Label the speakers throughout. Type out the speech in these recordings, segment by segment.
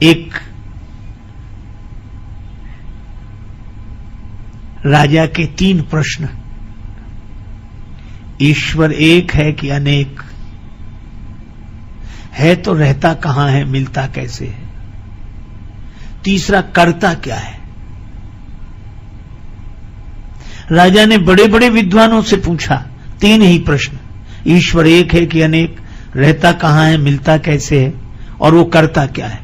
Speaker 1: एक राजा के 3 प्रश्न, ईश्वर एक है कि अनेक है, तो रहता कहां है, मिलता कैसे है, तीसरा करता क्या है। राजा ने बड़े बड़े विद्वानों से पूछा 3 ही प्रश्न, ईश्वर एक है कि अनेक, रहता कहां है, मिलता कैसे है, और वो करता क्या है।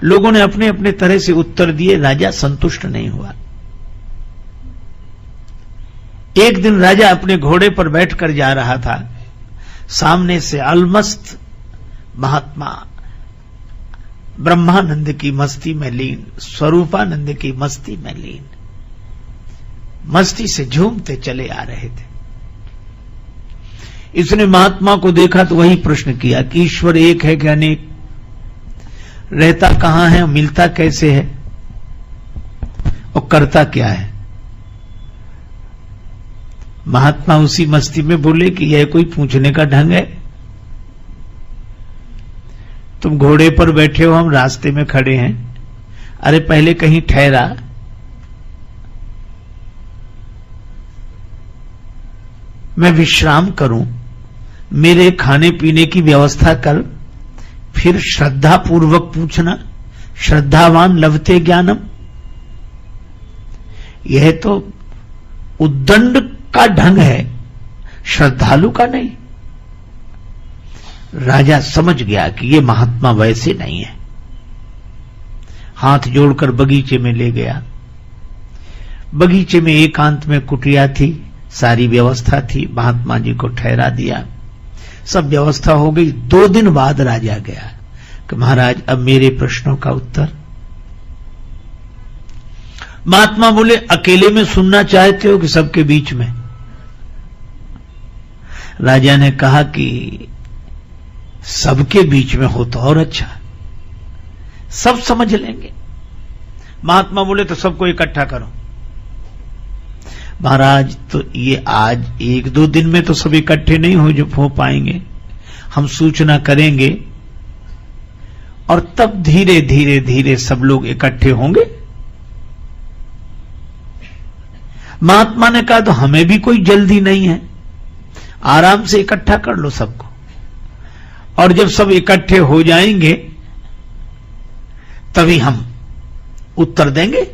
Speaker 1: लोगों ने अपने अपने तरह से उत्तर दिए, राजा संतुष्ट नहीं हुआ। एक दिन राजा अपने घोड़े पर बैठकर जा रहा था, सामने से अलमस्त महात्मा ब्रह्मानंद की मस्ती में लीन, स्वरूपानंद की मस्ती में लीन, मस्ती से झूमते चले आ रहे थे। इसने महात्मा को देखा तो वही प्रश्न किया कि ईश्वर एक है कि अनेक, रहता कहां है, मिलता कैसे है, और करता क्या है। महात्मा उसी मस्ती में बोले कि यह कोई पूछने का ढंग है, तुम घोड़े पर बैठे हो, हम रास्ते में खड़े हैं, अरे पहले कहीं ठहरा, मैं विश्राम करूं, मेरे खाने पीने की व्यवस्था कर, फिर श्रद्धा पूर्वक पूछना, श्रद्धावान लभते ज्ञानम। यह तो उद्दंड का ढंग है, श्रद्धालु का नहीं। राजा समझ गया कि ये महात्मा वैसे नहीं है, हाथ जोड़कर बगीचे में ले गया। बगीचे में एकांत में कुटिया थी, सारी व्यवस्था थी, महात्मा जी को ठहरा दिया, सब व्यवस्था हो गई। 2 दिन बाद राजा गया कि महाराज अब मेरे प्रश्नों का उत्तर। महात्मा बोले अकेले में सुनना चाहते हो कि सबके बीच में। राजा ने कहा कि सबके बीच में हो तो और अच्छा, सब समझ लेंगे। महात्मा बोले तो सबको इकट्ठा करो। महाराज तो ये आज 1-2 दिन में तो सब इकट्ठे नहीं हो पाएंगे, हम सूचना करेंगे और तब धीरे धीरे धीरे सब लोग इकट्ठे होंगे। महात्मा ने कहा तो हमें भी कोई जल्दी नहीं है, आराम से इकट्ठा कर लो सबको, और जब सब इकट्ठे हो जाएंगे तभी हम उत्तर देंगे।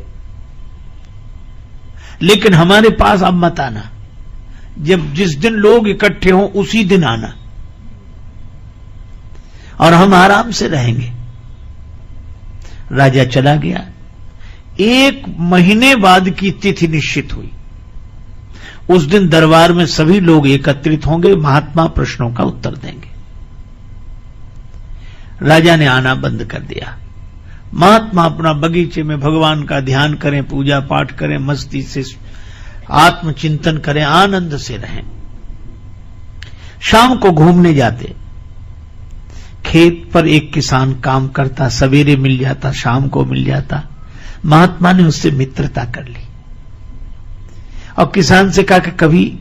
Speaker 1: लेकिन हमारे पास अब मत आना, जब जिस दिन लोग इकट्ठे हों उसी दिन आना, और हम आराम से रहेंगे। राजा चला गया। 1 महीने बाद की तिथि निश्चित हुई। उस दिन दरबार में सभी लोग एकत्रित होंगे, महात्मा प्रश्नों का उत्तर देंगे। राजा ने आना बंद कर दिया। महात्मा अपना बगीचे में भगवान का ध्यान करें, पूजा पाठ करें, मस्ती से आत्मचिंतन करें, आनंद से रहें। शाम को घूमने जाते, खेत पर एक किसान काम करता, सवेरे मिल जाता, शाम को मिल जाता। महात्मा ने उससे मित्रता कर ली और किसान से कहा कि कभी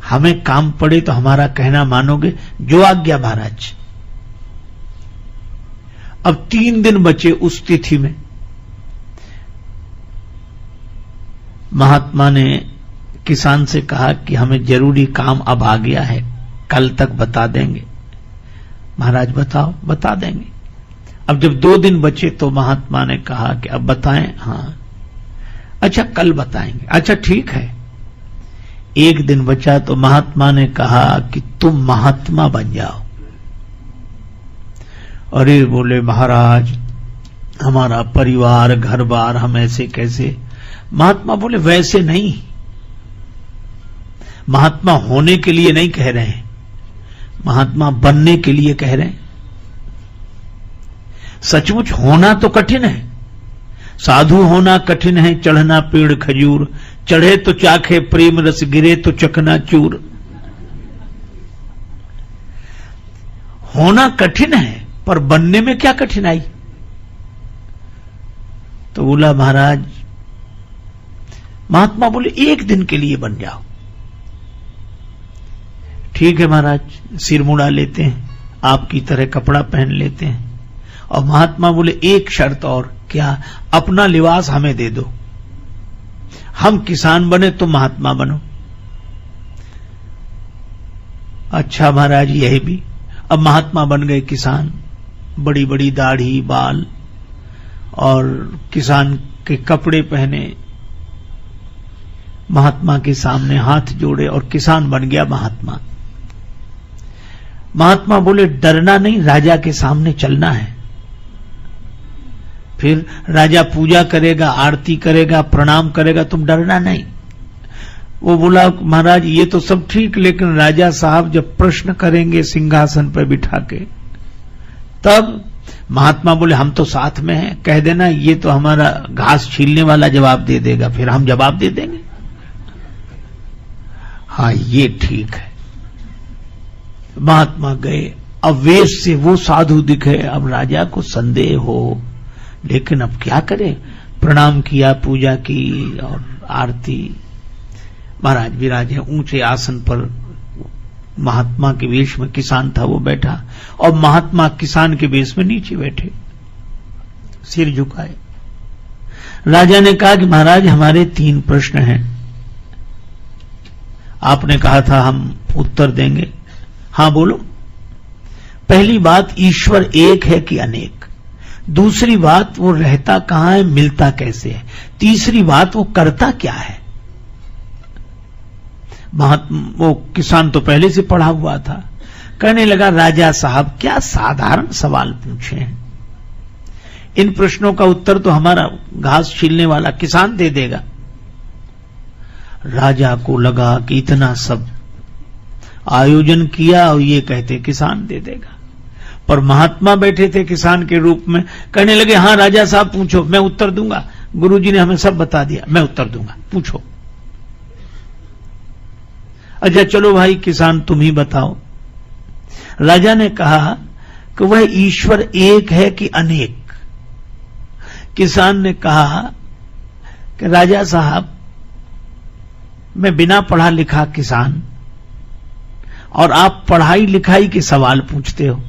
Speaker 1: हमें काम पड़े तो हमारा कहना मानोगे, जो आज्ञा महाराज। अब 3 दिन बचे उस तिथि में। महात्मा ने किसान से कहा कि हमें जरूरी काम अब आ गया है, कल तक बता देंगे। महाराज बताओ, बता देंगे। अब जब 2 दिन बचे तो महात्मा ने कहा कि अब बताएं। हाँ, अच्छा कल बताएंगे। अच्छा ठीक है। 1 दिन बचा तो महात्मा ने कहा कि तुम महात्मा बन जाओ। अरे बोले महाराज हमारा परिवार घर बार, हम ऐसे कैसे। महात्मा बोले वैसे नहीं, महात्मा होने के लिए नहीं कह रहे हैं, महात्मा बनने के लिए कह रहे हैं। सचमुच होना तो कठिन है, साधु होना कठिन है, चढ़ना पेड़ खजूर, चढ़े तो चाखे प्रेम रस, गिरे तो चकना चूर। होना कठिन है, पर बनने में क्या कठिनाई। तो बोला महाराज, महात्मा बोले 1 दिन के लिए बन जाओ। ठीक है महाराज, सिर मुड़ा लेते हैं, आपकी तरह कपड़ा पहन लेते हैं और महात्मा बोले एक शर्त और, क्या? अपना लिबास हमें दे दो, हम किसान बने तो महात्मा बनो। अच्छा महाराज यही भी, अब महात्मा बन गए किसान, बड़ी बड़ी दाढ़ी बाल और किसान के कपड़े पहने, महात्मा के सामने हाथ जोड़े और किसान बन गया महात्मा। महात्मा बोले डरना नहीं, राजा के सामने चलना है। फिर राजा पूजा करेगा, आरती करेगा, प्रणाम करेगा, तुम डरना नहीं। वो बोला महाराज ये तो सब ठीक, लेकिन राजा साहब जब प्रश्न करेंगे सिंहासन पर बिठा के तब? महात्मा बोले हम तो साथ में हैं, कह देना ये तो हमारा घास छीलने वाला जवाब दे देगा, फिर हम जवाब दे देंगे। हाँ ये ठीक है। महात्मा गए, अब वेश से वो साधु दिखे, अब राजा को संदेह हो, लेकिन अब क्या करे? प्रणाम किया, पूजा की और आरती। महाराज विराजे ऊंचे आसन पर, महात्मा के वेश में किसान था वो बैठा और महात्मा किसान के वेश में नीचे बैठे, सिर झुकाए। राजा ने कहा कि महाराज हमारे 3 प्रश्न हैं, आपने कहा था हम उत्तर देंगे। हां बोलो। पहली बात, ईश्वर एक है कि अनेक? दूसरी बात, वो रहता कहां है, मिलता कैसे है? तीसरी बात, वो करता क्या है? वो किसान तो पहले से पढ़ा हुआ था, कहने लगा राजा साहब क्या साधारण सवाल पूछे हैं, इन प्रश्नों का उत्तर तो हमारा घास छीलने वाला किसान दे देगा। राजा को लगा कि इतना सब आयोजन किया और ये कहते किसान दे देगा, पर महात्मा बैठे थे किसान के रूप में, कहने लगे हाँ राजा साहब पूछो, मैं उत्तर दूंगा, गुरुजी ने हमें सब बता दिया, मैं उत्तर दूंगा, पूछो। अच्छा चलो भाई किसान तुम ही बताओ। राजा ने कहा कि वह ईश्वर एक है कि अनेक? किसान ने कहा कि राजा साहब मैं बिना पढ़ा लिखा किसान और आप पढ़ाई लिखाई के सवाल पूछते हो,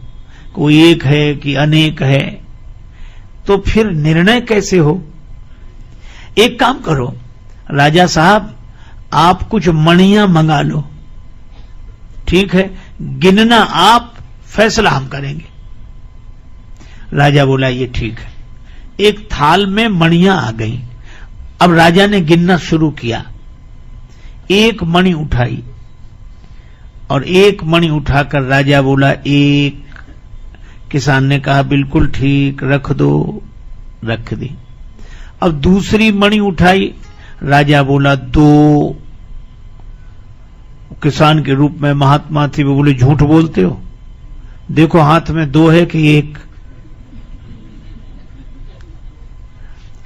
Speaker 1: कोई एक है कि अनेक है, तो फिर निर्णय कैसे हो? एक काम करो राजा साहब, आप कुछ मणियां मंगा लो, ठीक है, गिनना आप, फैसला हम करेंगे। राजा बोला ये ठीक है। एक थाल में मणियां आ गई, अब राजा ने गिनना शुरू किया, एक मणि उठाई और एक मणि उठाकर राजा बोला एक। किसान ने कहा बिल्कुल ठीक, रख दो, रख दी। अब दूसरी मणि उठाई, राजा बोला 2। किसान के रूप में महात्मा थे, वो बोले झूठ बोलते हो, देखो हाथ में 2 है कि 1?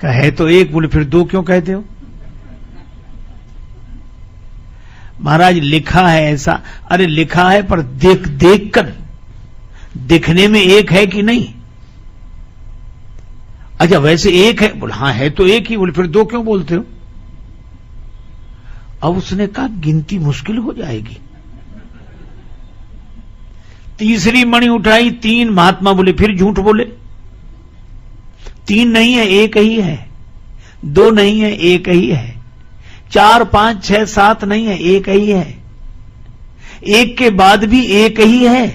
Speaker 1: कहा है तो 1। बोले फिर 2 क्यों कहते हो? महाराज लिखा है ऐसा। अरे लिखा है पर देख देख कर दिखने में 1 है कि नहीं? अच्छा वैसे 1 है? बोले हाँ है तो 1 ही। बोले फिर 2 क्यों बोलते हो? अब उसने कहा गिनती मुश्किल हो जाएगी। तीसरी मणि उठाई, 3। महात्मा बोले फिर झूठ बोले, 3 नहीं है 1 ही है, 2 नहीं है 1 ही है, 4 5 6 7 नहीं है 1 ही है, 1 के बाद भी 1 ही है।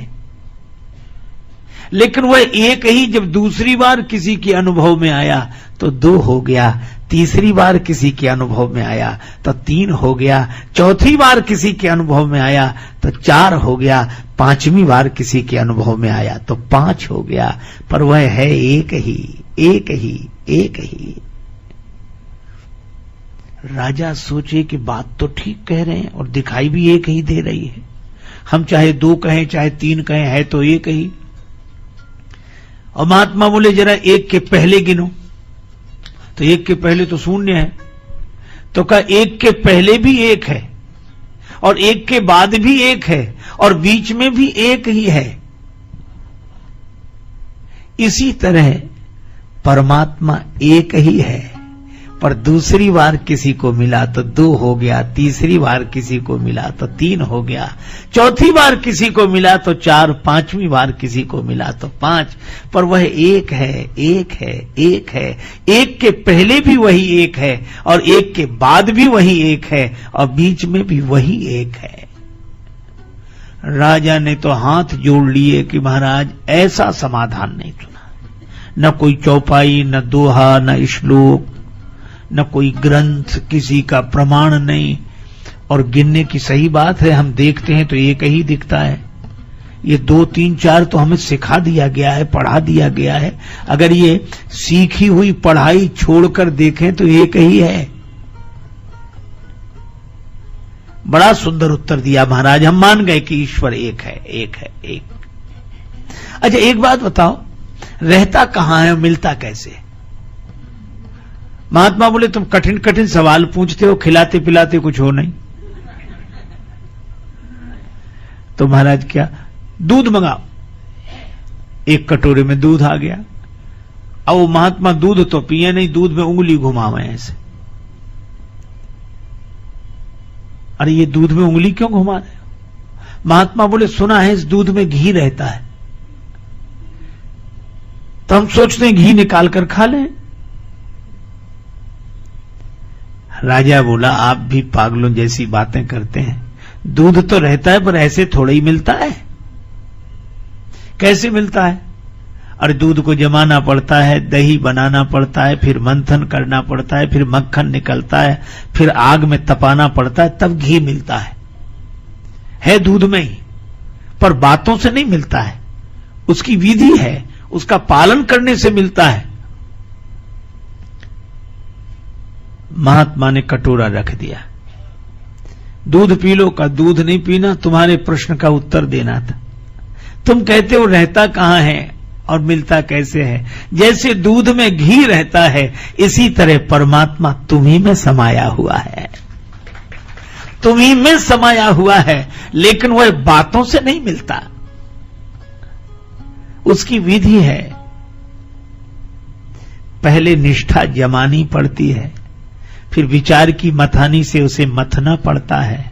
Speaker 1: लेकिन वह 1 ही जब दूसरी बार किसी के अनुभव में आया तो 2 हो गया, तीसरी बार किसी के अनुभव में आया तो 3 हो गया, चौथी बार किसी के अनुभव में आया तो 4 हो गया, 5वीं बार किसी के अनुभव में आया तो 5 हो गया, पर वह है 1 ही, 1 ही, 1 ही। राजा सोचे कि बात तो ठीक कह रहे हैं और दिखाई भी 1 ही दे रही है, हम चाहे 2 कहें चाहे 3 कहें, है तो 1 ही। और महात्मा बोले जरा 1 के पहले गिनो, तो 1 के पहले तो 0 है, तो कहा 1 के पहले भी 1 है और 1 के बाद भी 1 है और बीच में भी 1 ही है। इसी तरह परमात्मा 1 ही है, पर दूसरी बार किसी को मिला तो 2 हो गया, तीसरी बार किसी को मिला तो 3 हो गया, चौथी बार किसी को मिला तो 4, 5वीं बार किसी को मिला तो 5। पर वह एक है, एक है, एक है, एक के पहले भी वही एक है और एक के बाद भी वही एक है और बीच में भी वही एक है। राजा ने तो हाथ जोड़ लिए कि महाराज ऐसा समाधान नहीं सुना, न कोई चौपाई, न दोहा, न श्लोक, न कोई ग्रंथ, किसी का प्रमाण नहीं। और गिनने की सही बात है, हम देखते हैं तो एक ही दिखता है। ये 2, 3, 4 तो हमें सिखा दिया गया है, पढ़ा दिया गया है। अगर ये सीखी हुई पढ़ाई छोड़कर देखें तो एक ही है। बड़ा सुंदर उत्तर दिया महाराज, हम मान गए कि ईश्वर एक है, एक है, एक। अच्छा एक बात बताओ, रहता कहां है, मिलता कैसे? महात्मा बोले तुम कठिन कठिन सवाल पूछते हो, खिलाते पिलाते कुछ हो नहीं। तो महाराज क्या, दूध मंगाओ। एक कटोरे में दूध आ गया। अब वो महात्मा दूध तो पिए नहीं, दूध में उंगली घुमावे ऐसे। अरे ये दूध में उंगली क्यों घुमा रहे हो? महात्मा बोले सुना है इस दूध में घी रहता है, तो हम सोचते हैं घी निकाल कर खा लें। राजा बोला आप भी पागलों जैसी बातें करते हैं, दूध तो रहता है पर ऐसे थोड़ा ही मिलता है। कैसे मिलता है? और दूध को जमाना पड़ता है, दही बनाना पड़ता है, फिर मंथन करना पड़ता है, फिर मक्खन निकलता है, फिर आग में तपाना पड़ता है, तब घी मिलता है दूध में ही। पर बातों से नहीं मिलता है, उसकी विधि है, उसका पालन करने से मिलता है। महात्मा ने कटोरा रख दिया, दूध पी लो का, दूध नहीं पीना, तुम्हारे प्रश्न का उत्तर देना था। तुम कहते हो रहता कहां है और मिलता कैसे है? जैसे दूध में घी रहता है, इसी तरह परमात्मा तुम्ही में समाया हुआ है, तुम्ही में समाया हुआ है, लेकिन वह बातों से नहीं मिलता, उसकी विधि है। पहले निष्ठा जमानी पड़ती है, फिर विचार की मथानी से उसे मथना पड़ता है,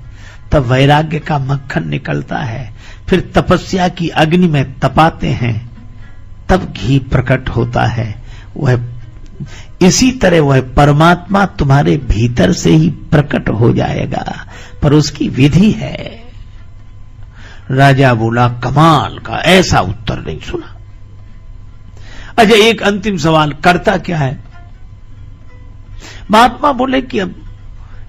Speaker 1: तब वैराग्य का मक्खन निकलता है, फिर तपस्या की अग्नि में तपाते हैं, तब घी प्रकट होता है। वह इसी तरह वह परमात्मा तुम्हारे भीतर से ही प्रकट हो जाएगा, पर उसकी विधि है। राजा बोला कमाल का, ऐसा उत्तर नहीं सुना। अच्छा एक अंतिम सवाल, करता क्या है? महात्मा बोले कि अब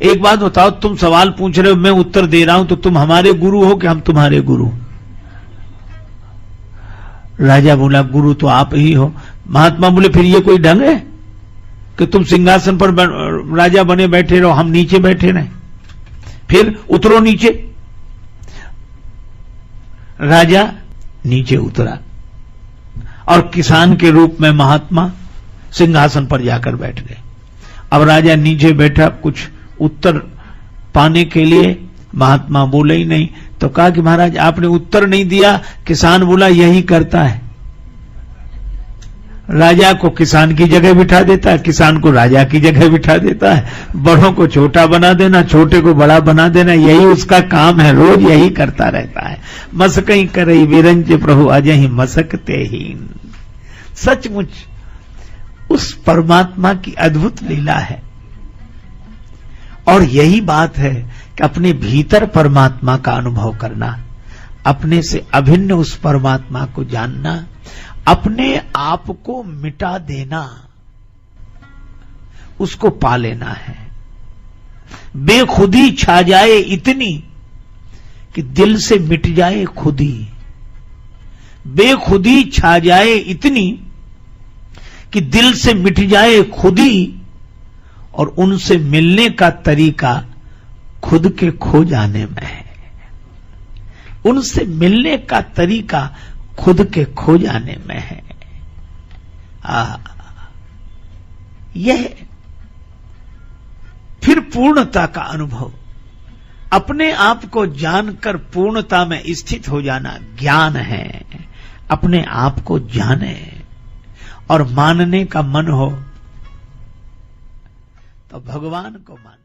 Speaker 1: एक बात बताओ, तुम सवाल पूछ रहे हो, मैं उत्तर दे रहा हूं, तो तुम हमारे गुरु हो कि हम तुम्हारे गुरु? राजा बोला गुरु तो आप ही हो। महात्मा बोले फिर ये कोई ढंग है कि तुम सिंहासन पर राजा बने बैठे रहो, हम नीचे बैठे रहे? फिर उतरो नीचे। राजा नीचे उतरा और किसान के रूप में महात्मा सिंहासन पर जाकर बैठ गए। अब राजा नीचे बैठा, कुछ उत्तर पाने के लिए महात्मा बोले ही नहीं, तो कहा कि महाराज आपने उत्तर नहीं दिया। किसान बोला यही करता है, राजा को किसान की जगह बिठा देता है, किसान को राजा की जगह बिठा देता है, बड़ों को छोटा बना देना, छोटे को बड़ा बना देना, यही उसका काम है, रोज यही करता रहता है। मसकई करई विरंज प्रभु अजहि मसकते हीन। सचमुच उस परमात्मा की अद्भुत लीला है। और यही बात है कि अपने भीतर परमात्मा का अनुभव करना, अपने से अभिन्न उस परमात्मा को जानना, अपने आप को मिटा देना, उसको पा लेना है। बेखुदी छा जाए इतनी कि दिल से मिट जाए खुदी, बेखुदी छा जाए इतनी कि दिल से मिट जाए खुदी, और उनसे मिलने का तरीका खुद के खो जाने में है। उनसे मिलने का तरीका खुद के खो जाने में है। यह फिर पूर्णता का अनुभव, अपने आप को जानकर पूर्णता में स्थित हो जाना ज्ञान है। अपने आप को जाने और मानने का मन हो तो भगवान को माने।